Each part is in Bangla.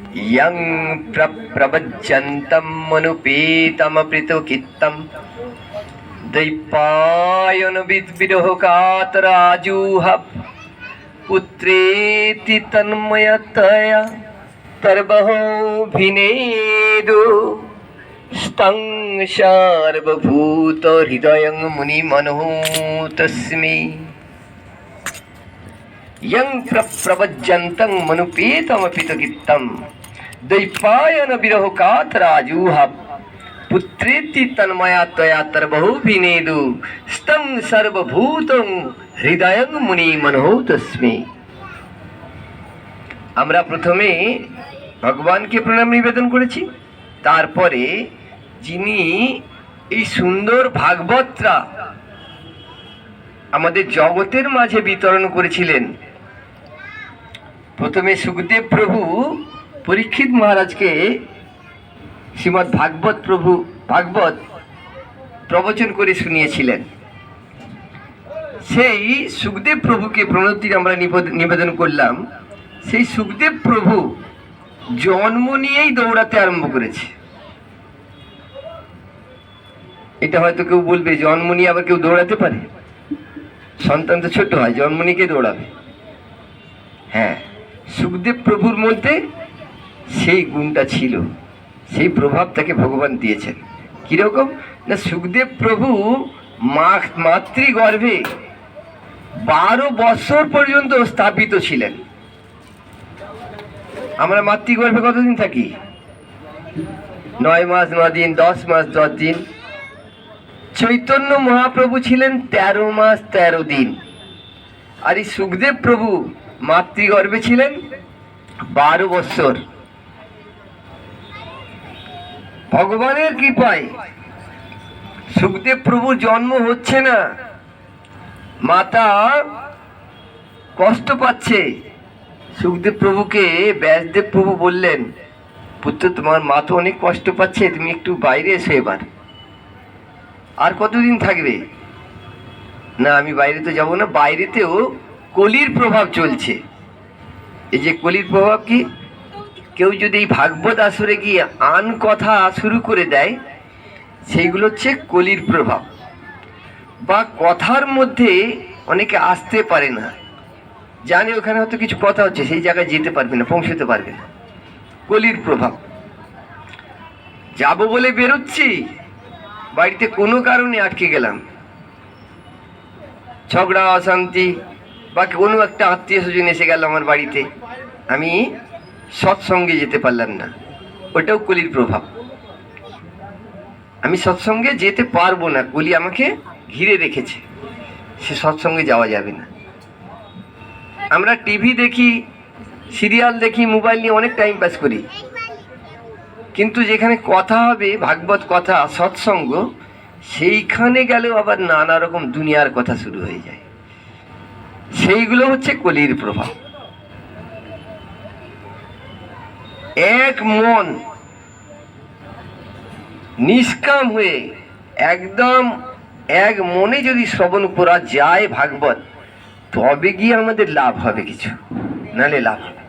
यं प्रव्रजन्तं मनुपेतमपृतुकित्तं द्वैपायनविद्विरोहकातराजुहव पुत्रेति तन्मयतया तर्वभिनेदु स्तं सर्वभूतहृदयं मुनिमनः तस्मै यं प्रव्रजन्तं मनुपेतमपृतुकित्तं द्वैपायन विरहकातराजुहव पुत्रेति तन्मया त्वया तर्वभिनेदु स्तं सर्वभूतं हृदयं मुनिमनः तस्मै। আমরা প্রথমে ভগবানকে প্রণাম নিবেদন করেছি, তারপরে যিনি এই সুন্দর ভাগবতটা আমাদের জগতের মাঝে বিতরণ করেছিলেন, প্রথমে সুখদেব প্রভু পরীক্ষিত মহারাজকে শ্রীমদ্ ভাগবত প্রবচন করে শুনিয়েছিলেন। সেই সুখদেব প্রভুকে প্রণতি আমরা নিবেদন করলাম। সেই সুখদেব প্রভু জন্ম নিয়েই দৌড়াতে আরম্ভ করেছে। এটা হয়তো কেউ বলবে, জন্ম নিয়ে আবার কেউ দৌড়াতে পারে? সন্তান তো ছোট হয়, জন্ম নিয়ে কে দৌড়াবে? হ্যাঁ, সুখদেব প্রভুর মধ্যে সেই গুণটা ছিল, সেই প্রভাব তাকে ভগবান দিয়েছেন। কিরকম না, সুখদেব প্রভু মাতৃগর্ভে 12 বছর পর্যন্ত স্থাপিত ছিলেন। আমরা মাতৃগর্ভে কতদিন থাকি? 9 মাস 9 দিন, 10 মাস 10 দিন। চৈতন্য মহাপ্রভু ছিলেন 13 মাস 13 দিন। আর এই সুখদেব প্রভু মাতৃগর্ভে ছিলেন 12 বছর। ভগবানের কৃপায় সুখদেব প্রভুর জন্ম হচ্ছে না, মাতা কষ্ট পাচ্ছে। সুখদেব প্রভুকে ব্যাসদেব প্রভু বললেন, পুত্র, তোমার মা তো অনেক কষ্ট পাচ্ছে, তুমি একটু বাইরে এসো এবার। আর কতদিন থাকবে? না, আমি বাইরে তো যাব না, বাইরেতেও কলির প্রভাব চলছে। এই যে কলির প্রভাব কি, কেউ যদি এই ভাগবত আসরে গিয়ে আন কথা শুরু করে দেয়, সেইগুলো হচ্ছে কলির প্রভাব। বা কথার মধ্যে অনেকে আসতে পারে না, জানে ওখানে হয়তো কিছু কথা হচ্ছে, সেই জায়গায় যেতে পারবে না, পৌঁছতে পারবে না, কলির প্রভাব। যাব বলে বেরোচ্ছি, বাড়িতে কোনো কারণে আটকে গেলাম, ঝগড়া অশান্তি, বা কোনো একটা আত্মীয় স্বজন এসে গেল আমার বাড়িতে, আমি সৎসঙ্গে যেতে পারলাম না, ওটাও কলির প্রভাব। আমি সৎসঙ্গে যেতে পারবো না, কলি আমাকে ঘিরে রেখেছে, সে সৎসঙ্গে যাওয়া যাবে না। আমরা টিভি দেখি, সিরিয়াল দেখি, মোবাইল নিয়ে অনেক টাইম পাস করি, কিন্তু যেখানে কথা হবে ভাগবত কথা, সৎসঙ্গ, সেইখানে গেলেও আবার নানা রকম দুনিয়ার কথা শুরু হয়ে যায়। সেইগুলো হচ্ছে কলির প্রভাব। এক মন নিষ্কাম হয়ে একদম এক মনে যদি শ্রবণ করা যায় ভাগবত, তবে গিয়ে আমাদের লাভ হবে কিছু, নালে লাভ হবে।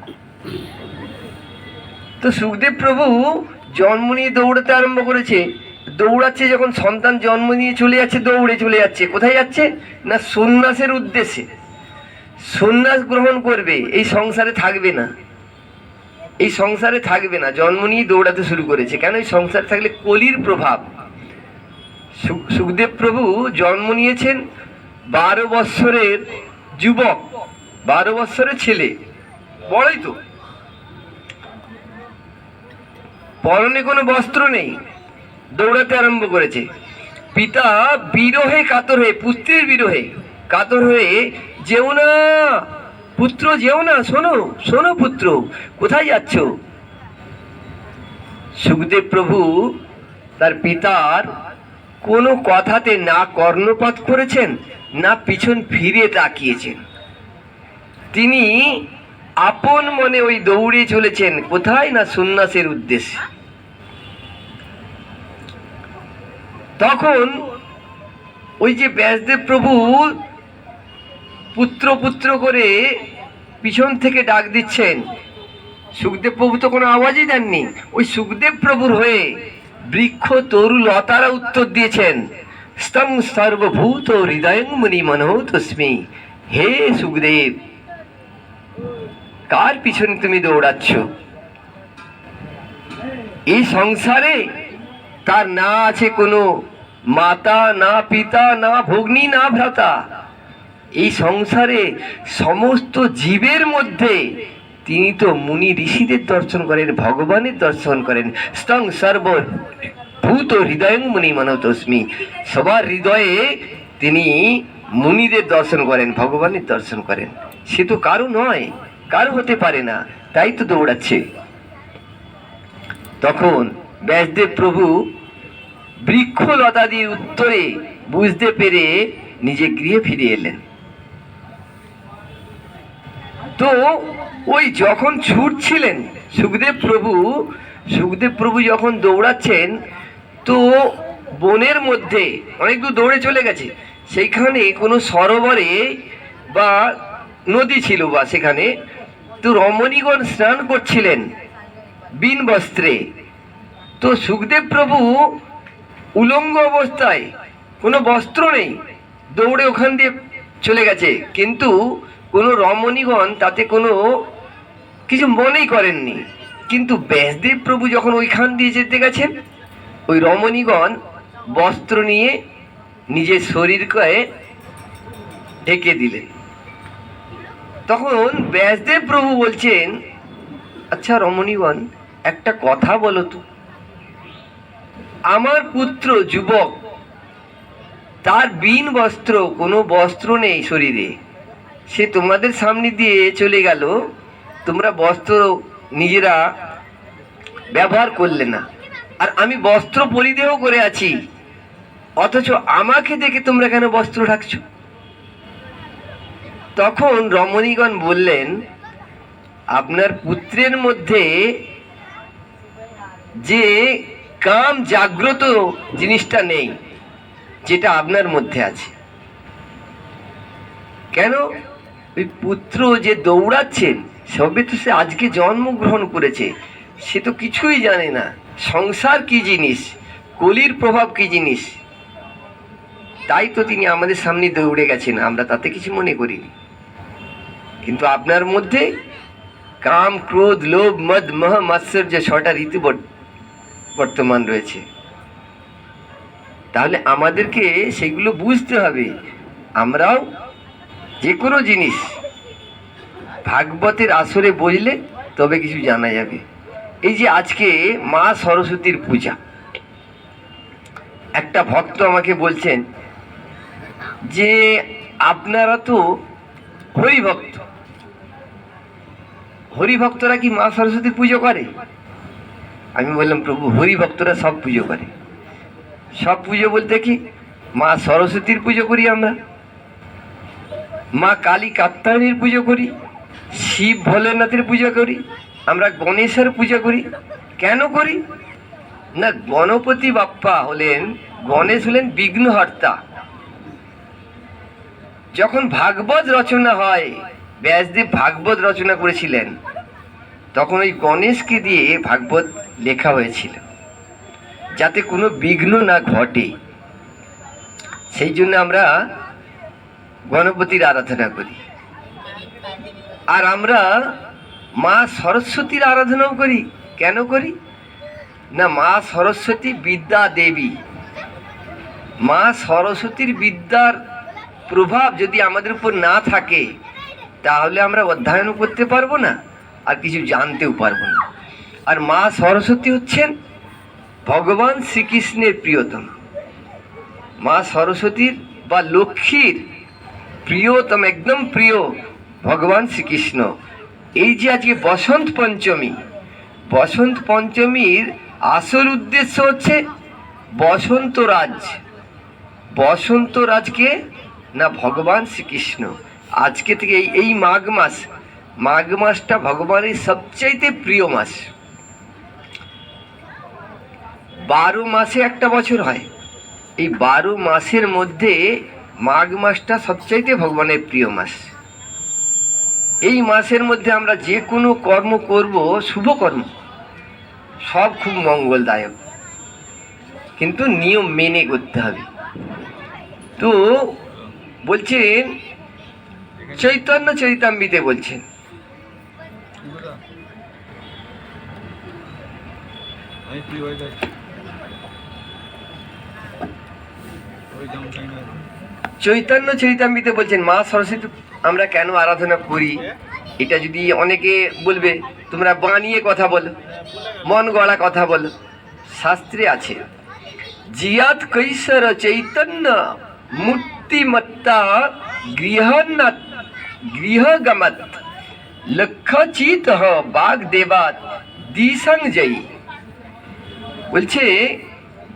তো সুখদেব প্রভু জন্ম নিয়ে দৌড়াতে আরম্ভ করেছে। দৌড়াচ্ছে যখন, সন্তান জন্ম নিয়ে চলে যাচ্ছে, দৌড়ে চলে যাচ্ছে। কোথায় যাচ্ছে? না, সন্ন্যাসের উদ্দেশ্যে। সন্ন্যাস গ্রহণ করবে, এই সংসারে থাকবে না, এই সংসারে থাকবে না। জন্ম নিয়ে দৌড়াতে শুরু করেছে। কেন? এই সংসারে থাকলে কলির প্রভাব। সুখদেব প্রভু জন্ম নিয়েছেন 12 বৎসরের যুবক, 12 বৎসরের ছেলে, বড়ই তো, পরনে কোনো বস্ত্র নেই, দৌড়াতে আরম্ভ করেছে। পিতা বিরহে কাতর হয়ে, পুত্রের বিরহে কাতর হয়ে, যেও না পুত্র, যেও না, শোনো শোনো পুত্র, কোথায় যাচ্ছ? সুখদেব প্রভু তার পিতার কোনো কথাতে না কর্ণপাত করেছেন, না পিছন ফিরে তাকিয়েছেন। তিনি আপন মনে ওই দৌড়ে চলেছেন। কোথায়? না, সন্ন্যাসের উদ্দেশ্যে। তখন ওই যে ব্যাসদেব প্রভু পুত্র পুত্র করে পিছন থেকে ডাক দিচ্ছেন, সুখদেব প্রভু তো কোনো আওয়াজই দেননি, ওই সুখদেব প্রভুর হয়ে বৃক্ষ তরু লতারা উত্তর দিয়েছেন, স্তং সর্বভূত হৃদয়ং মুনি মনঃ তস্মি। হে সুখদেব, কার পিছনে তুমি দৌড়াচ্ছ? এই সংসারে তার না আছে কোনো মাতা, না পিতা, না ভগ্নী, না ভ্রাতা। এই সংসারে সমস্ত জীবের মধ্যে তিনি তো মুনি ঋষিদের দর্শন করেন, ভগবানের দর্শন করেন। স্তং সর্বভূত হৃদয়ং মুনি মনঃ তস্মি। সবার হৃদয়ে তিনি মুনিদের দর্শন করেন, ভগবানের দর্শন করেন। সে তো কারো নয়, কারো হতে পারে না, তাই তো দৌড়াচ্ছে। তখন ব্যাসদেব প্রভু বৃক্ষলতাদির উত্তরে বুঝতে পেরে নিজে গৃহে ফিরে এলেন। তো ওই যখন ছুটছিলেন সুখদেব প্রভু যখন দৌড়াচ্ছেন, তো বনের মধ্যে অনেক দূর দৌড়ে চলে গেছে, সেইখানে কোনো সরোবরে বা নদী ছিল, বা সেখানে তো রমণীগণ স্নান করছিলেন বিন বস্ত্রে। তো সুখদেব প্রভু উলঙ্গ অবস্থায়, কোনো বস্ত্র নেই, দৌড়ে ওখান দিয়ে চলে গেছে, কিন্তু কোনো রমণীগণ তাতে কোনো কিছু মনেই করেননি। কিন্তু ব্যাসদেব প্রভু যখন ওইখান দিয়ে যেতে গেছেন, ওই রমণীগণ বস্ত্র নিয়ে নিজের শরীরকে ঢেকে দিলেন। তখন ব্যাসদেব প্রভু বলছেন, আচ্ছা রমণীগণ, একটা কথা বলো তো, আমার পুত্র যুবক, তার বিন বস্ত্র, কোনো বস্ত্র নেই শরীরে, সে তোমাদের সামনে দিয়ে চলে গেল, তোমরা বস্ত্র নিজেরা ব্যবহার করলে না, আর আমি বস্ত্র পরিধেয় করে আছি, অথচ আমাকে দেখে তোমরা কেন বস্ত্র ঢাকছো? তখন রমণীগণ বললেন, আপনার পুত্রের মধ্যে যে কাম জাগ্রত জিনিসটা নেই, যেটা আপনার মধ্যে আছে। কেন? ওই পুত্র যে দৌড়াচ্ছেন, সবে তো সে আজকে জন্মগ্রহণ করেছে, সে তো কিছুই জানে না সংসার কি জিনিস, কলির প্রভাব কি জিনিস। তাই তো তিনি আমাদের সামনে দৌড়ে গেছেন, আমরা তাতে কিছু মনে করিনি। কিন্তু আপনার মধ্যে কাম, ক্রোধ, লোভ, মদ, মহ, মাৎসর্য, 6টা ঋতু বর্তমান রয়েছে। তাহলে আমাদেরকে সেগুলো বুঝতে হবে। আমরাও যে কোনো জিনিস ভাগবতের আসরে বসলে তবে কিছু জানা যাবে। এই যে আজকে মা সরস্বতীর পূজা, একটা ভক্ত আমাকে বলছেন যে আপনারা তো হরিভক্ত, হরিভক্তরা কি মা সরস্বতীর পুজো করে? আমি বললাম, প্রভু, হরিভক্তরা সব পুজো করে। সব পুজো বলতে কি? মা সরস্বতীর পুজো করি আমরা, মা কালী কাত্যায়নীর পুজো করি, শিব ভোলেনাথের পুজো করি, আমরা গণেশের পুজো করি। কেন করি না? গণপতি বাপ্পা হলেন, গণেশ হলেন বিঘ্নহর্তা। যখন ভাগবত রচনা হয়, ব্যাসদেব ভাগবত রচনা করেছিলেন, তখন ওই গণেশকে দিয়ে ভাগবত লেখা হয়েছিল, যাতে কোনো বিঘ্ন না ঘটে। সেই জন্য আমরা গণপতির আরাধনা করি। আর আমরা মা সরস্বতীর আরাধনাও করি। কেন করি না? মা সরস্বতী বিদ্যা দেবী। মা সরস্বতীর বিদ্যার প্রভাব যদি আমাদের উপর না থাকে, তাহলে আমরা অধ্যয়নও করতে পারবো না, আর কিছু জানতেও পারবো না। আর মা সরস্বতী হচ্ছেন ভগবান শ্রীকৃষ্ণের প্রিয়তম। মা সরস্বতীর বা লক্ষ্মীর প্রিয়তম, একদম প্রিয় ভগবান শ্রীকৃষ্ণ। এই যে আজকে বসন্ত পঞ্চমী, বসন্ত পঞ্চমীর আসল উদ্দেশ্য হচ্ছে বসন্তরাজ। বসন্তরাজকে না ভগবান শ্রীকৃষ্ণ। আজকে থেকে এই মাঘ মাসটা ভগবানের সবচাইতে প্রিয় মাস। 12 মাসে একটা বছর হয়, এই 12 মাসের মধ্যে মাঘ মাসটা সবচাইতে ভগবানের প্রিয় মাস। এই মাসের মধ্যে আমরা যে কোনো কর্ম করব, শুভ কর্ম, সব খুব মঙ্গলদায়ক, কিন্তু নিয়ম মেনে করতে হবে। তো বলছেন চৈতন্য চরিতামৃতে বলছেন, চৈতন্য চরিতামৃতে বলছেন মা সরস্বতী আমরা কেন আরাধনা করি। এটা যদি অনেকে বলবে তোমরা বানিয়ে কথা বলো, মন গড়া কথা বলো, শাস্ত্রে আছে জিয়াত কৈশোর চৈতন্য মূর্তিমত্তা গৃহনাথ গৃহগমত লক্ষচিত বাগ দেবাত দ্বিসংজয়ী। বলছে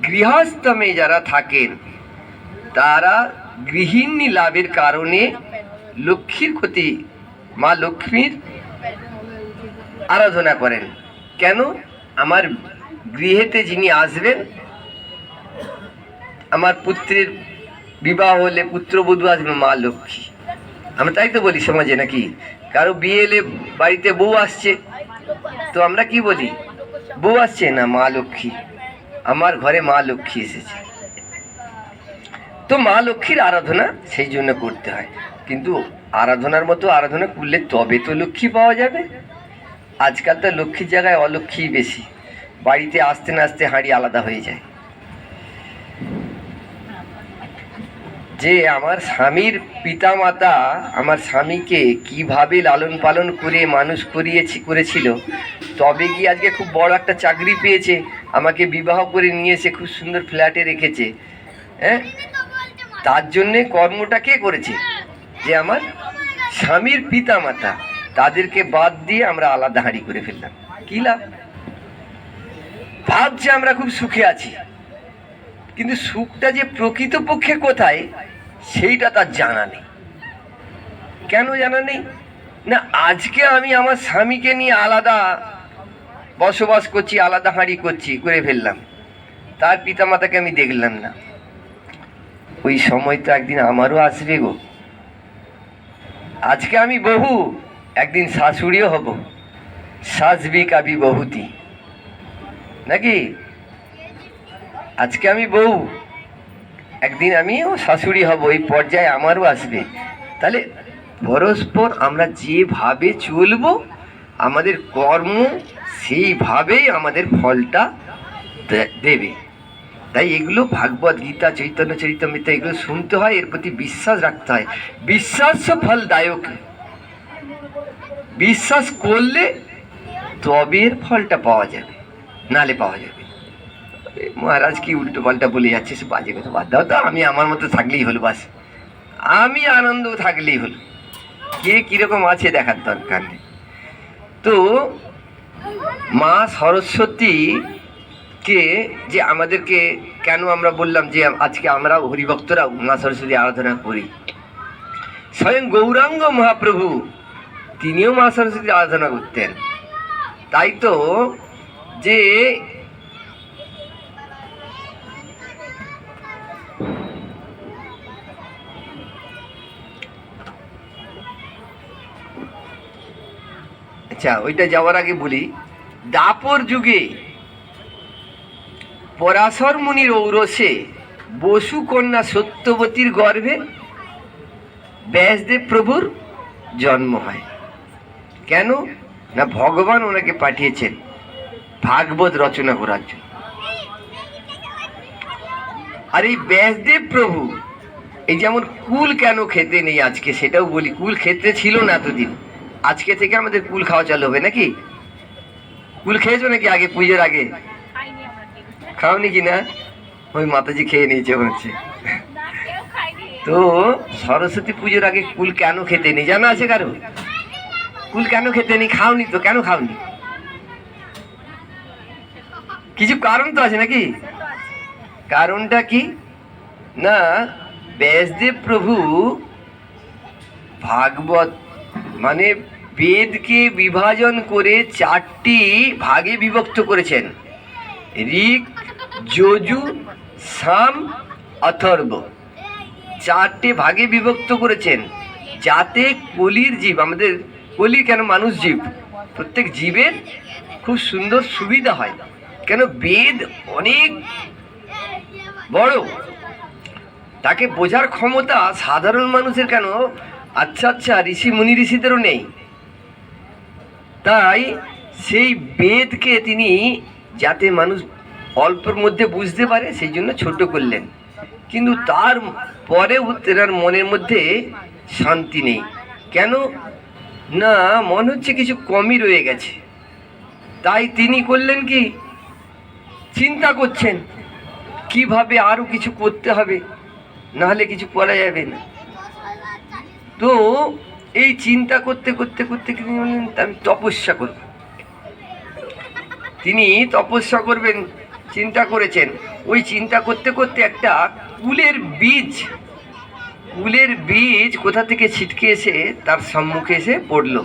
গৃহস্থমে যারা থাকেন তারা গৃহিণী লাভের কারণে লক্ষ্মীর ক্ষতি, মা লক্ষ্মীর আরাধনা করেন। কেন? আমার গৃহেতে যিনি আসবেন, আমার পুত্রের বিবাহ হলে পুত্রবধূ আসবে মা লক্ষ্মী। আমরা তাই তো বলি সমাজে, নাকি? কারো বিয়ে এলে বাড়িতে বউ আসছে, তো আমরা কি বলি? বউ আসছে না, মা লক্ষ্মী, আমার ঘরে মা লক্ষ্মী এসেছে। তো মা লক্ষ্মীর আরাধনা সেই জন্য করতে হয়, কিন্তু আরাধনার মতো আরাধনা করলে তবে তো লক্ষ্মী পাওয়া যাবে। আজকাল তো লক্ষ্মীর জায়গায় অলক্ষ্মী বেশি, বাড়িতে আসতে না আসতে হাঁড়ি আলাদা হয়ে যায়। যে আমার স্বামীর পিতামাতা আমার স্বামীকে কিভাবে লালন পালন করে মানুষ করেছিল, তবে কি আজকে খুব বড় একটা চাকরি পেয়েছে, আমাকে বিবাহ করে নিয়ে এসে খুব সুন্দর ফ্ল্যাটে রেখেছে। হ্যাঁ, তার জন্যে কর্মটা কে করেছে? যে আমার স্বামীর পিতামাতা, তাদেরকে বাদ দিয়ে আমরা আলাদা হাঁড়ি করে ফেললাম। কি লাভ? ভাবছে আমরা খুব সুখে আছি, কিন্তু সুখটা যে প্রকৃতপক্ষে কোথায় সেইটা তার জানা নেই। কেন জানা নেই? না, আজকে আমি আমার স্বামীকে নিয়ে আলাদা বসবাস করছি, আলাদা হাঁড়ি করে ফেললাম, তার পিতামাতাকে আমি দেখলাম না। ওই সময় তো একদিন আমারও আসবে গো। আজকে আমি বহু, একদিন শাশুড়িও হব। সাজবি কাবি বহুতি, নাকি? আজকে আমি বউ, একদিন আমিও শাশুড়ি হব, এই পর্যায়ে আমারও আসবে। তাহলে পরস্পর আমরা যেভাবে চলবো, আমাদের কর্ম সেইভাবেই আমাদের ফলটা দেবে। তাই এগুলো ভাগবত গীতা, চৈতন্য চরিতামৃত, এগুলো শুনতে হয়, এর প্রতি বিশ্বাস রাখতে হয়। বিশ্বাস ফলদায়ক, বিশ্বাস করলে তবে এর ফলটা পাওয়া যাবে, নালে পাওয়া যাবে। মহারাজ কি উল্টো পাল্টা বলে যাচ্ছে, সে বাজে কথা বাদ দাও তো, আমি আমার মতো থাকলেই হলো, বাস আমি আনন্দ থাকলেই হলো, কে কিরকম আছে দেখার দরকার নেই। তো মা সরস্বতী কে যে আমাদেরকে কেন আমরা বললাম যে আজকে আমরা হরিভক্তরা মা সরস্বতী আরাধনা করি, স্বয়ং গৌরাঙ্গ মহাপ্রভু তিনিও মা সরস্বতী আরাধনা করতেন। তাই তো যে আচ্ছা, ওইটা যাওয়ার আগে বলি, দাপর যুগে পরাশর মুনির ঔরসে বসু কন্যা সত্যবতীর গর্ভে ব্যাসদেব প্রভুর জন্ম হয়। কেন না, ভগবান ওনাকে পাঠিয়েছেন ভাগবত রচনা করার জন্য। আর এই ব্যাসদেব প্রভু, এই যেমন কুল কেন খেতে নেই আজকে, সেটাও বলি। কুল খেতে ছিল না এতদিন, আজকে থেকে আমাদের কুল খাওয়া চালু হবে নাকি? কুল খেয়েছো নাকি আগে, পুজোর আগে? খাওনি কি না? ওই মাতাজি খেয়ে নিয়েছে হচ্ছে। তো সরস্বতী পুজোর আগে কুল কেন খেতে নেই জানা আছে কারো? কুল কেন খেতে নেই? খাওনি তো, কেন খাওনি? কিছু কারণ তো আছে নাকি? কারণটা কি না, ব্যাসদেব প্রভু ভাগবত মানে বেদকে বিভাজন করে 4টি ভাগে বিভক্ত করেছেন, ঋক, যজু, সাম, অথর্ব। 4টে ভাগে বিভক্ত করেছেন, যাতে কলির জীব, আমাদের বলি কেন মানুষ জীব, প্রত্যেক জীবের খুব সুন্দর সুবিধা হয়, কেন বেদ অনেক বড়, তাকে বোঝার ক্ষমতা সাধারণ মানুষের কেন আচ্ছা আচ্ছা ঋষি মুনি ঋষিদেরও নেই। তাই সেই বেদকে তিনি যাতে মানুষ অল্পের মধ্যে বুঝতে পারে সেই জন্য ছোট করলেন, কিন্তু তার পরেও তেনার মনের মধ্যে শান্তি নেই। কেন না, মনে হচ্ছে কিছু কমই রয়ে গেছে। তাই তিনি করলেন কি, চিন্তা করছেন কিভাবে আরো কিছু করতে হবে, নাহলে কিছু করা যাবে না। তো এই চিন্তা করতে করতে করতে তিনি বললেন আমি তপস্যা করব। তিনি তপস্যা করবেন চিন্তা করেছেন। ওই চিন্তা করতে করতে একটা কুলের বীজ কোথা থেকে ছিটকে এসে তার সম্মুখে এসে পড়ল,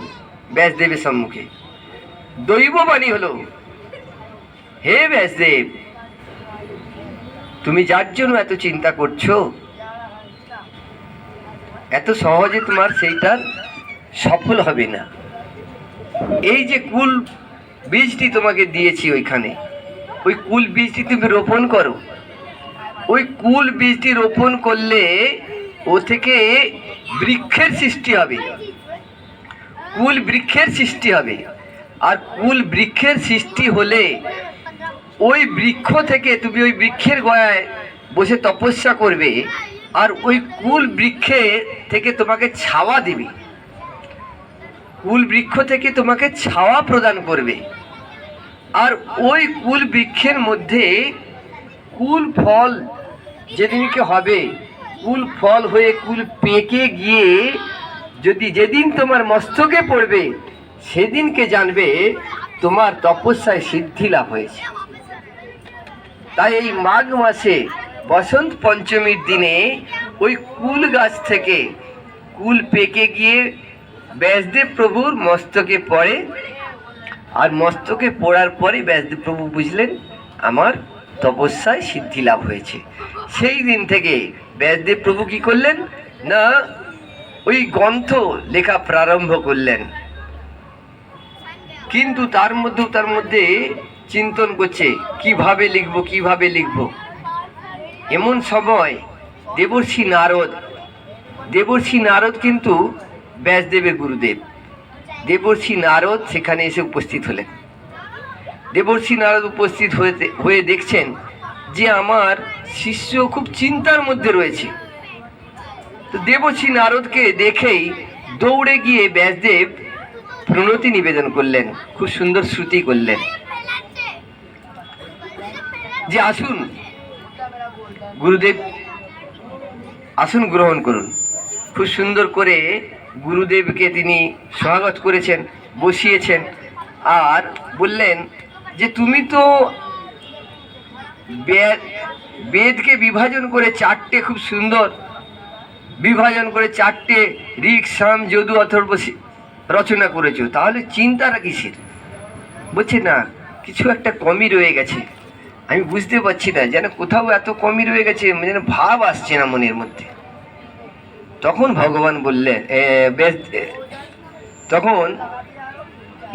ব্যাসদেবের সম্মুখে। দৈববাণী হলো, হে ব্যাসদেব, তুমি যার জন্য এত চিন্তা করছো, এত সহজে তোমার সেইটা সফল হবে না। এই যে কুল বীজটি তোমাকে দিয়েছি ওইখানে, ওই কুল বীজটি তুমি রোপণ করো। ওই কুল বীজটি রোপণ করলে ও থেকে বৃক্ষের সৃষ্টি হবে, কুল বৃক্ষের সৃষ্টি হবে। আর কুল বৃক্ষের সৃষ্টি হলে ওই বৃক্ষ থেকে তুমি ওই বৃক্ষের গোড়ায় বসে তপস্যা করবে, আর ওই কুল বৃক্ষে থেকে তোমাকে ছাওয়া দিবে, কুল বৃক্ষ থেকে তোমাকে ছাওয়া প্রদান করবে। আর ওই কুল বৃক্ষের মধ্যে কুল ফল যেদিনকে হবে, কুল ফল হয়ে কুল পেকে গিয়ে যদি যেদিন তোমার মস্তকে পড়বে, সেদিনকে জানবে তোমার তপস্যায় সিদ্ধি লাভ হয়েছে। তাই এই মাঘ মাসে বসন্ত পঞ্চমীর দিনে ওই কুল গাছ থেকে কুল পেকে গিয়ে ব্যাসদেব প্রভুর মস্তকে পড়ে। আর মস্তকে পড়ার পরে ব্যাসদেব প্রভু বুঝলেন আমার তপস্যায় সিদ্ধি লাভ হয়েছে। সেই দিন থেকে ব্যাসদেব প্রভু কি করলেন না, ওই গ্রন্থ লেখা প্রারম্ভ করলেন। কিন্তু তার মধ্যে চিন্তন করছে কিভাবে লিখব। এমন সময় দেবর্ষি নারদ কিন্তু ব্যাসদেবের গুরুদেব। দেবর্ষি নারদ সেখানে এসে উপস্থিত হলেন। দেবর্ষি নারদ উপস্থিত হয়ে দেখছেন যে আমার শিষ্য খুব চিন্তার মধ্যে রয়েছে। তো দেবর্ষি নারদকে দেখেই দৌড়ে গিয়ে ব্যাসদেব প্রণতি নিবেদন করলেন, খুব সুন্দর শ্রুতি করলেন যে আসুন গুরুদেব, আসুন গ্রহণ করুন। খুব সুন্দর করে গুরুদেবকে তিনি স্বাগত করেছেন, বসিয়েছেন। আর বললেন যে তুমি তো বেদকে বিভাজন করে চারটে, খুব সুন্দর বিভাজন করে চারটে ঋক সাম যদু অথর্ব রচনা করেছো, তাহলে চিন্তাটা কিসের? বলছে না, কিছু একটা কমই রয়ে গেছে, আমি বুঝতে পারছি না, যেন কোথাও এত কমই রয়ে গেছে, যেন ভাব আসছে না মনের মধ্যে। তখন ভগবান বললেন, তখন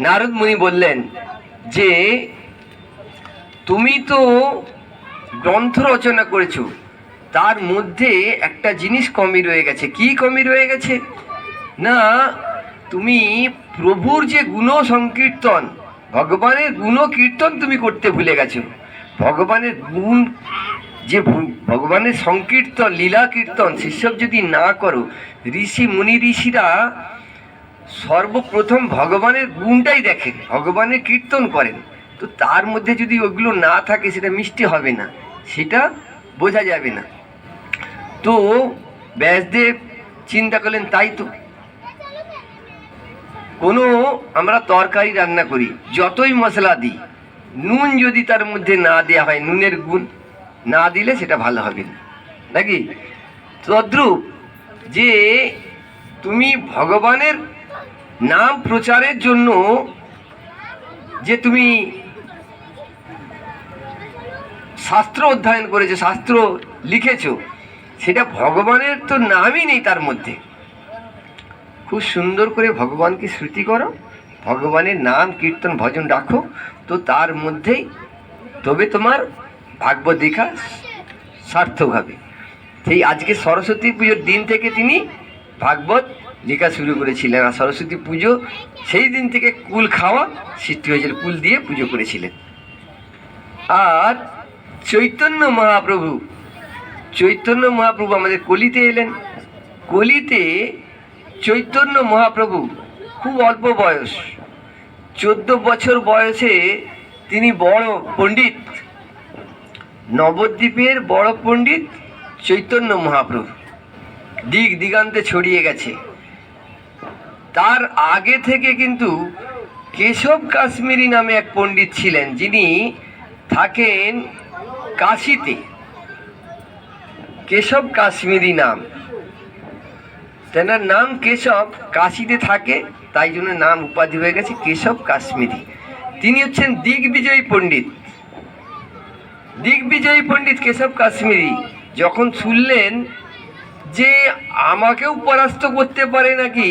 নারদ মুনি বললেন যে তুমি তো গ্রন্থ রচনা করেছো, তার মধ্যে একটা জিনিস কমই রয়ে গেছে। কি কমই রয়ে গেছে না, তুমি প্রভুর যে গুণ সংকীর্তন, ভগবানের গুণ কীর্তন তুমি করতে ভুলে গেছো। ভগবানের গুণ যে ভগবানের সংকীর্তন, লীলা কীর্তন, সেসব যদি না করো, ঋষিরা সর্বপ্রথম ভগবানের গুণটাই দেখেন, ভগবানের কীর্তন করেন। তো তার মধ্যে যদি ওগুলো না থাকে সেটা মিষ্টি হবে না, সেটা বোঝা যাবে না। তো ব্যাসদেব চিন্তা করলেন, তাই তো কোনো আমরা তরকারি রান্না করি, যতই মশলা দিই, নুন যদি তার মধ্যে না দেওয়া হয়, নুনের গুণ না দিলে সেটা ভালো হবে না, নাকি? তদ্রূপ যে তুমি ভগবানের নাম প্রচারের জন্য যে তুমি শাস্ত্র অধ্যয়ন করেছো, শাস্ত্র লিখেছো, সেটা ভগবানের তো নামই নেই তার মধ্যে। খুব সুন্দর করে ভগবানকে স্মৃতি করো, ভগবানের নাম কীর্তন ভজন রাখো, তো তার মধ্যেই তবে তোমার ভাগবত দেখা সার্থক হবে। সেই আজকে সরস্বতী পুজোর দিন থেকে তিনি ভাগবত লেখা শুরু করেছিলেন, আর সরস্বতী পুজো সেই দিন থেকে কুল খাওয়া সৃষ্টি হয়েছিল, কুল দিয়ে পুজো করেছিলেন। আর চৈতন্য মহাপ্রভু আমাদের কলিতে এলেন। কলিতে চৈতন্য মহাপ্রভু খুব অল্প বয়স, 14 বছর বয়সে তিনি বড় পণ্ডিত, নবদ্বীপের বড় পণ্ডিত চৈতন্য মহাপ্রভু, দিক দিগান্তে ছড়িয়ে গেছে। তার আগে থেকে কিন্তু কেশব কাশ্মীরি নামে এক পণ্ডিত ছিলেন, যিনি থাকেন কাশীতে। কেশব কাশ্মীরি নাম, তেনার নাম কেশব, কাশীতে থাকে, তাই জন্য নাম উপাধি হয়ে গেছে কেশব কাশ্মীরি। তিনি হচ্ছেন দিগ্বিজয়ী পণ্ডিত কেশব কাশ্মীরি। যখন শুনলেন যে আমাকেও পরাস্ত করতে পারে নাকি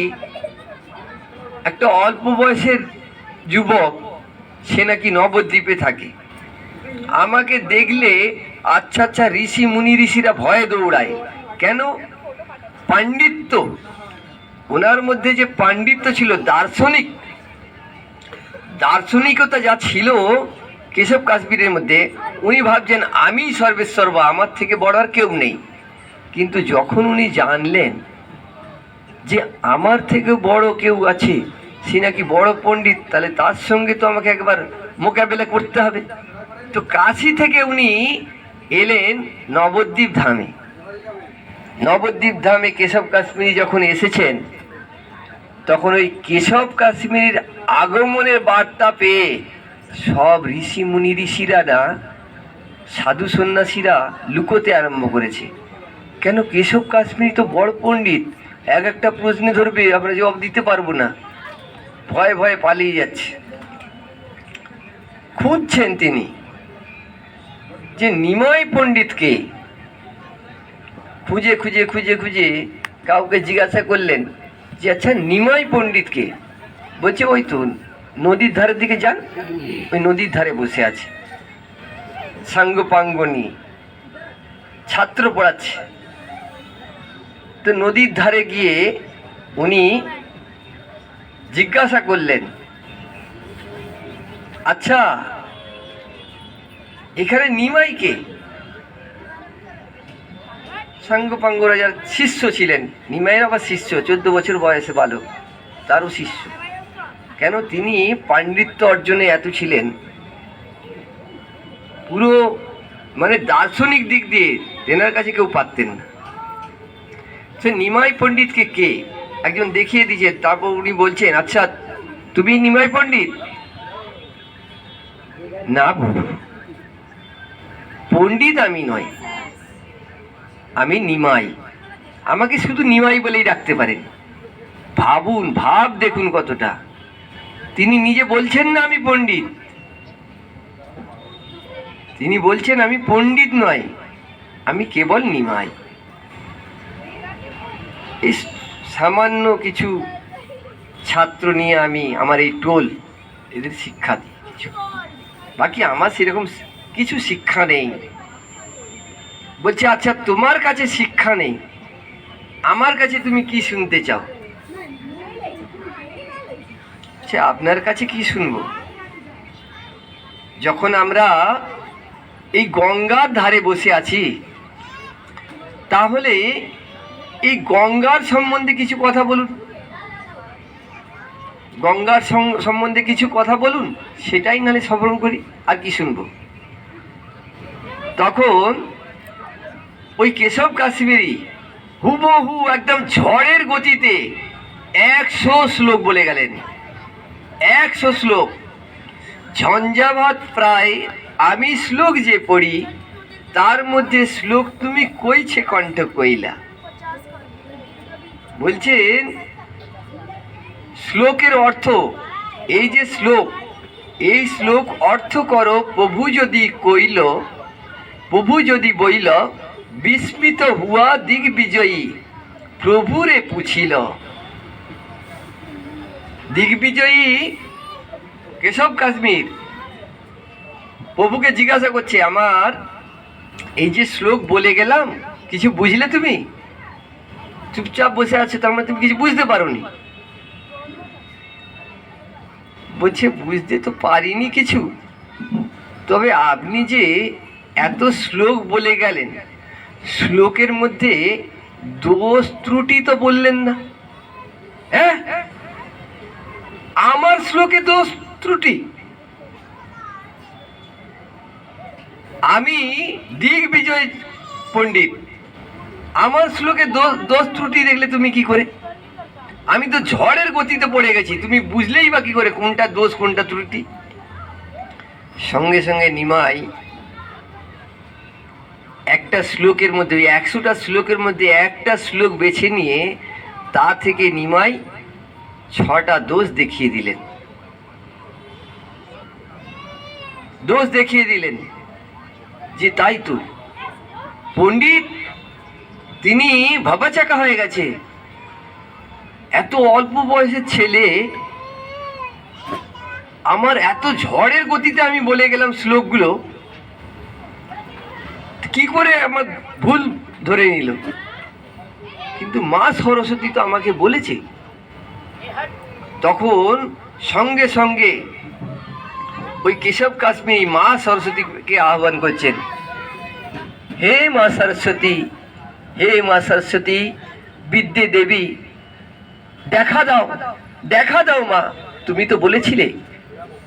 একটা অল্প বয়সের যুবক, সে নাকি নবদ্বীপে থাকে, আমাকে দেখলে আচ্ছা ঋষি মুনি ঋষিরা ভয়ে দৌড়ায়। কেন? পাণ্ডিত্য, ওনার মধ্যে যে পাণ্ডিত্য ছিল, দার্শনিকতা যা ছিল কেশব কাশ্মীরের মধ্যে, উনি ভাবছেন আমি সর্বেশ্বর্বা, আমার থেকে বড় আর কেউ নেই। কিন্তু যখন উনি জানলেন যে আমার থেকে বড় কেউ আছে, সে নাকি বড় পণ্ডিত, তাহলে তার সঙ্গে তো আমাকে একবার মোকাবেলা করতে হবে। তো কাশী থেকে উনি এলেন নবদ্বীপ ধামে। কেশব কাশ্মীরি যখন এসেছেন, তখন ওই কেশব কাশ্মীরির আগমনের বার্তা পেয়ে সব ঋষি মুনি ঋষিরা না, সাধু সন্ন্যাসীরা লুকোতে আরম্ভ করেছে। কেন? কেশব কাশ্মীরি তো বড় পণ্ডিত, একটা প্রশ্ন ধরবে, আমরা জবাব দিতে পারবো না, ভয়ে পালিয়ে যাচ্ছে। খুঁজছেন তিনি যে নিমাই পণ্ডিতকে, খুঁজে কাউকে জিজ্ঞাসা করলেন যে আচ্ছা নিমাই পণ্ডিতকে। বলছে ওই তো নদীর ধারের দিকে যান, ওই নদীর ধারে বসে আছে, সাঙ্গ নিয়ে ছাত্র পড়াচ্ছে। তো নদীর ধারে গিয়ে উনি জিজ্ঞাসা করলেন, আচ্ছা এখানে নিমাইকে? সাঙ্গপাঙ্গরা যার শিষ্য ছিলেন, নিমাইয়ের আবার শিষ্য, 14 বছর বয়সে বালক, তারও শিষ্য। কেন? তিনি পাণ্ডিত্য অর্জনে এত ছিলেন, পুরো মানে দার্শনিক দিক দিয়ে তেনার কাছে কেউ পারতেন না। সে নিমাই পণ্ডিতকে কে একজন দেখিয়ে দিয়েছে, তারপর উনি বলছেন আচ্ছা তুমি নিমাই পণ্ডিত? না পণ্ডিত আমি নয়, আমি নিমাই, আমাকে শুধু নিমাই বলেই ডাকতে পারেন। ভাব দেখুন কতটা, তিনি নিজে বলছেন না আমি পণ্ডিত, তিনি বলছেন আমি পণ্ডিত নয়, আমি কেবল নিমাই। এই সামান্য কিছু ছাত্র নিয়ে আমি আমার এই টোল এদের শিক্ষা দিই, বাকি আমার সেরকম কিছু শিক্ষা নেই। বলছে আচ্ছা তোমার কাছে শিক্ষা নেই, আমার কাছে তুমি কি শুনতে চাও? আচ্ছা আপনার কাছে কি শুনবো? যখন আমরা এই গঙ্গার ধারে বসে আছি, তাহলে এই গঙ্গার সম্বন্ধে কিছু কথা বলুন, গঙ্গার সম্বন্ধে কিছু কথা বলুন, সেটাই নাহলে শ্রবণ করি, আর কি শুনবো? তখন ওই কেশব কাশ্মীরি হুবহু একদম ঝড়ের গতিতে 100 শ্লোক বলে গেলেন। 100 শ্লোক, ঝঞ্ঝাভাত প্রায় আমি শ্লোক যে পড়ি, তার মধ্যে শ্লোক তুমি কইছে কণ্ঠ কইলা। বলছেন শ্লোকের অর্থ, এই যে শ্লোক, এই শ্লোক অর্থ করো প্রভু যদি কইল, প্রভু যদি বইল, বিস্মিত হুয়া দিগ্বিজয়ী প্রভুরে পুছিল। দিগ্বিজয়ী কেশব কাশ্মীর প্রভুকে জিজ্ঞাসা করছে, আমার এই যে শ্লোক বলে গেলাম কিছু বুঝলে তুমি? চুপচাপ বসে আছে, তার মানে তুমি কিছু বুঝতে পারোনি। বলছে বুঝতে তো পারিনি কিছু, তবে আপনি যে এত শ্লোক বলে গেলেন, শ্লোকের মধ্যে দোষ ত্রুটি তো বললেন না। হ্যাঁ, আমার শ্লোকে দোষ ত্রুটি? আমি দিগ্বিজয় পণ্ডিত, আমার শ্লোকে দোষ ত্রুটি দেখলে তুমি কি করে? আমি তো ঝড়ের গতিতে পড়ে গেছি, তুমি বুঝলেই বা কি করে কোনটা দোষ কোনটা ত্রুটি? সঙ্গে সঙ্গে নিমাই একটা শ্লোকের মধ্যে, 100টা শ্লোকের মধ্যে একটা শ্লোক বেছে নিয়ে তা থেকে নিমাই 6টা দোষ দেখিয়ে দিলেন। দোষ দেখিয়ে দিলেন যে তাই তো পণ্ডিত তিনি ভাবাচাকা হয়ে গেছে, এত অল্প বয়সের ছেলে, আমার এত ঝড়ের গতিতে আমি বলে গেলাম শ্লোকগুলো, কি করে আমার ভুল ধরে নিল? কিন্তু মা সরস্বতী তো আমাকে বলেছে। তখন সঙ্গে সঙ্গে ওই কেশব কাশ্মীর মা সরস্বতীকে আহ্বান করছেন, হে মা সরস্বতী, হে মা সরস্বতী বিদ্যে দেবী, দেখা দাও, দেখা দাও মা। তুমি তো বলেছিলে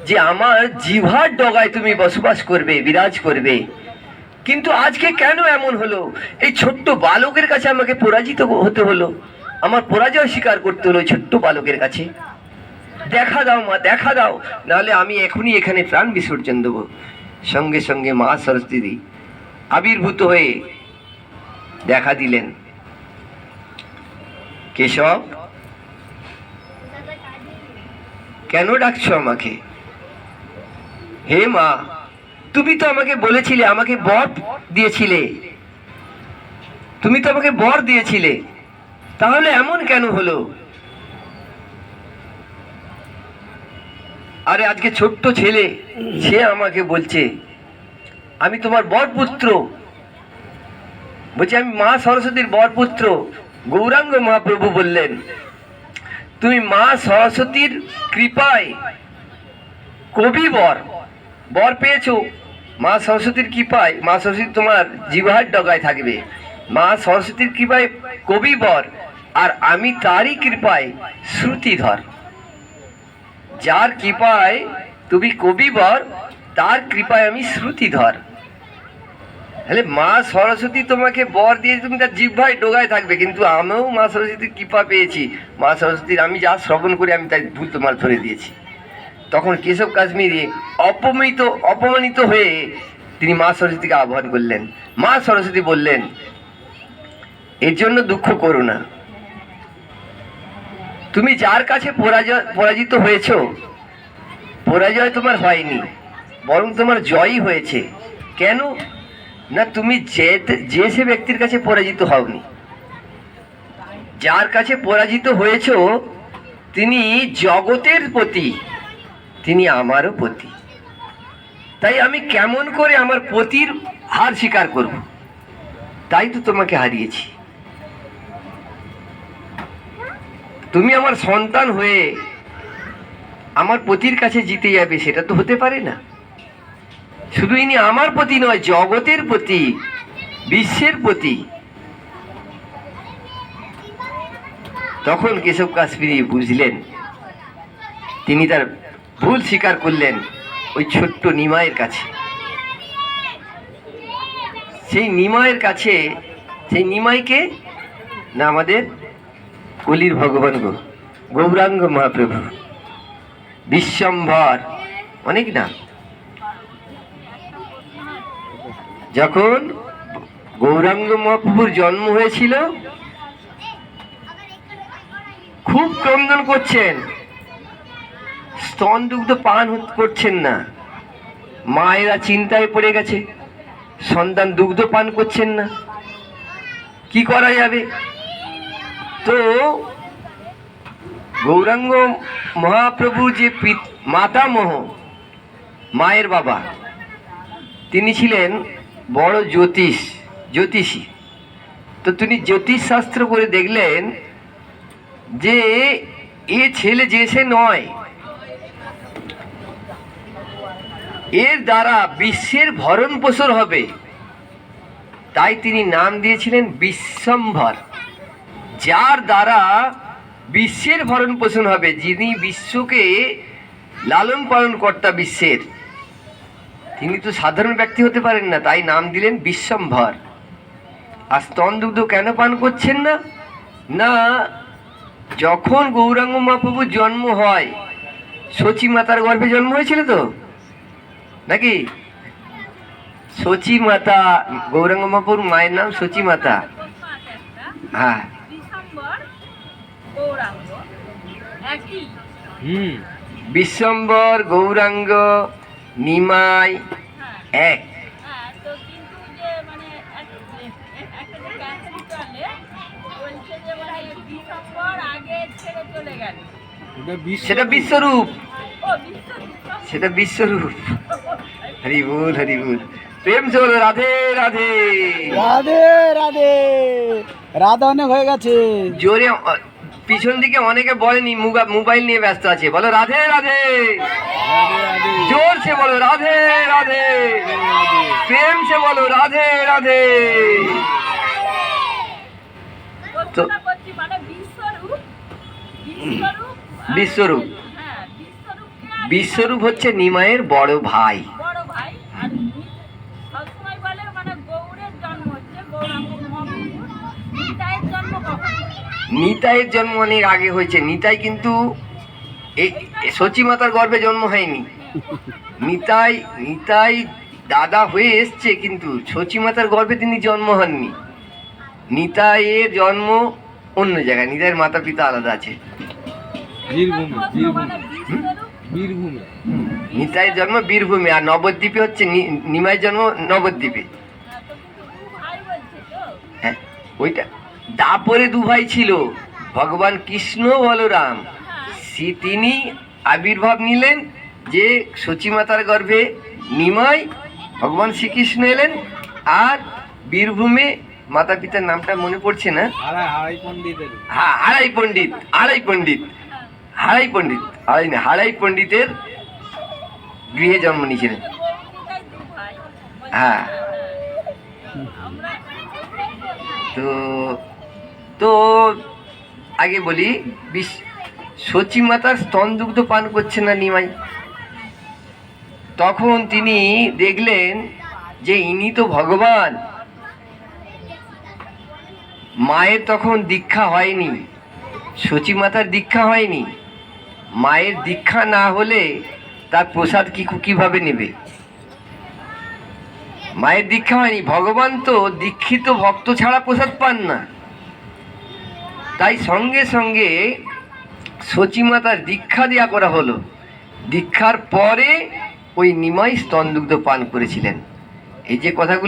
যে আমার জিহ্বার ডগায় তুমি বসবাস করবে, বিরাজ করবে, কিন্তু আজকে কেন এমন হলো? এই ছোট্ট বালকের কাছে আমাকে পরাজিত হতে হলো, আমার পরাজয় স্বীকার করতে হলো ছোট্ট বালকের কাছে। দেখা দাও মা, দেখা দাও, নাহলে আমি এখনই এখানে প্রাণ বিসর্জন দেবো। সঙ্গে সঙ্গে মা সরস্বতী আবির্ভূত হয়ে দেখা দিলেন। কেশব, কেন ডাকছো আমাকে? হে মা, তুমি তো আমাকে বলেছিলে, আমাকে বর দিয়েছিলে, তুমি তো আমাকে বর দিয়েছিলে, তাহলে এমন কেন হলো? আরে আজকে ছোট্ট ছেলে, সে আমাকে বলছে আমি তোমার বরপুত্র। বলছে আমি মা সরস্বতীর বরপুত্র। গৌরাঙ্গ মহাপ্রভু বললেন, তুমি মা সরস্বতীর কৃপায় কবি বর বর পেয়েছো। মা সরস্বতীর কৃপায়, মা সরস্বতী তোমার জিহ্বার ডগায় থাকবে, মা সরস্বতীর কৃপায় কবি বর, আর আমি তারই কৃপায় শ্রুতিধর। যার কৃপায় তুমি কবি বর, তার কৃপায় আমি শ্রুতিধর। তাহলে মা সরস্বতী তোমাকে বর দিয়ে তুমি তার জিহ্বায় ডোগায় থাকবে, কিন্তু আমিও মা সরস্বতীর কৃপা পেয়েছি। মা সরস্বতীর আমি যা শ্রবণ করি আমি তাই ভুল তোমার ধরে দিয়েছি। তখন কেশব কাশ্মীরি অপমানিত হয়ে তিনি মা সরস্বতীকে আহ্বান করলেন। মা সরস্বতী বললেন, এর জন্য দুঃখ করো না, তুমি যার কাছে পরাজিত হয়েছ, পরাজয় তোমার হয়নি, বরং তোমার জয়ই হয়েছে। কেন না, তুমি যে সে ব্যক্তির কাছে পরাজিত হওনি, যার কাছে পরাজিত হয়েছ তিনি জগতের পতি, তিনি আমারও পতি। তাই আমি কেমন করে আমার পতির হার স্বীকার করব? তাই তো তোমাকে হারিয়েছি। তুমি আমার সন্তান হয়ে আমার পতির কাছে জিতে যাবে, সেটা তো হতে পারে না। শুধু ইনি আমার পতি নয়, জগতের পতি, বিশ্বের পতি। তখন কেশব কাশ্মীরি বুঝলেন, তিনি তার ভুল স্বীকার করলেন ওই ছোট্ট নিমাইয়ের কাছে। সেই নিমাইয়ের কাছে, সেই নিমাইকে না আমাদের কলির ভগবান গৌরাঙ্গ মহাপ্রভু, বিশ্বম্ভর, অনেক না। যখন গৌরাঙ্গ মহাপ্রভুর জন্ম হয়েছিল খুব ক্রন্দন করছেন, স্তন দুগ্ধ পান করছেন না। মায়েরা চিন্তায় পড়ে গেছে, সন্তান দুগ্ধ পান করছেন না, কি করা যাবে? তো গৌরাঙ্গ মহাপ্রভু যে মাতামহ, মায়ের বাবা, তিনি ছিলেন বড় জ্যোতিষী। তো তিনি জ্যোতিষ শাস্ত্র করে দেখলেন যে এ ছেলে যে সে নয়, এর দ্বারা বিশ্বের ভরণ পোষণ হবে। তাই তিনি নাম দিয়েছিলেন বিশ্বম্ভর, যার দ্বারা বিশ্বের ভরণ পোষণ হবে, যিনি বিশ্বকে লালন পালন কর্তা বিশ্বের, তিনি তো সাধারণ ব্যক্তি হতে পারেন না, তাই নাম দিলেন বিশ্বম্ভর। আর স্তন দুগ্ধ কেন পান করছেন না? না, যখন গৌরাঙ্গ মহাপ্রভুর জন্ম হয়, শচী মাতার গর্ভে জন্ম হয়েছিল তো নাকি? শচী মাতা, গৌরাঙ্গ মহাপ্রভুর মায়ের নাম শচী মাতা। হ্যাঁ, বিশ্বম্বর, গৌরাঙ্গ, নিমাই এক। সেটা বিশ্বরূপ, সেটা বিশ্বরূপ। হরি বল, হরি বল। প্রেম সে বলো রাধে রাধে। রাধে রাধে। রাধা অনেক হয়ে গেছে জোরে। পিছন দিকে অনেকে বলেনি, মোবাইল নিয়ে ব্যস্ত আছে। বলো রাধে রাধে, জোর সে বলো রাধে রাধে, প্রেম সে বলো রাধে রাধে। তো বিশ্বরূপ, বিশ্বরূপ হচ্ছে নিমাইয়ের বড় ভাই। নিতাইয়ের জন্ম অনেক আগে হয়েছে। নিতাই কিন্তু এই শচী মাতার গর্ভে জন্ম হয়নি। নিতাই দাদা হয়ে এসছে, কিন্তু শচী মাতার গর্ভে তিনি জন্ম হননি। নিতাইয়ের জন্ম অন্য জায়গায়, নিতাইয়ের মাতা পিতা আলাদা আছে। নিতাইয়ের জন্ম বীরভূমে, আর নবদ্বীপে হচ্ছে নিমাইয়ের জন্ম নবদ্বীপে। হ্যাঁ, ওইটা তারপরে দু ভাই ছিল, ভগবান কৃষ্ণ বলরাম। তিনি আবির্ভাব নিলেন যে শচী মাতার গর্ভে নিমাই, ভগবান শ্রীকৃষ্ণ এলেন। আর বীরভূমে মাতা পিতার নামটা মনে পড়ছে না। হ্যাঁ, হাড়াই পণ্ডিতের গৃহে জন্ম নিয়েছিলেন। হ্যাঁ, তো আগে বলি, শচী মাতার স্তন দুগ্ধ পান করছে না নিমাই। তখন তিনি দেখলেন যে ইনি তো ভগবান। মায়ের তখন দীক্ষা হয়নি, শচী মাতার দীক্ষা হয়নি। মায়ের দীক্ষা না হলে তার প্রসাদ কিভাবে নেবে? মায়ের দীক্ষা হয়নি। ভগবান তো দীক্ষিত ভক্ত ছাড়া প্রসাদ পান না। তাই সঙ্গে সঙ্গে শচী মাতার দীক্ষা দেওয়া করা হলো। দীক্ষার পরে ওই নিমাই স্তন দুগ্ধ পান করেছিলেন। এই যে কথাগুলো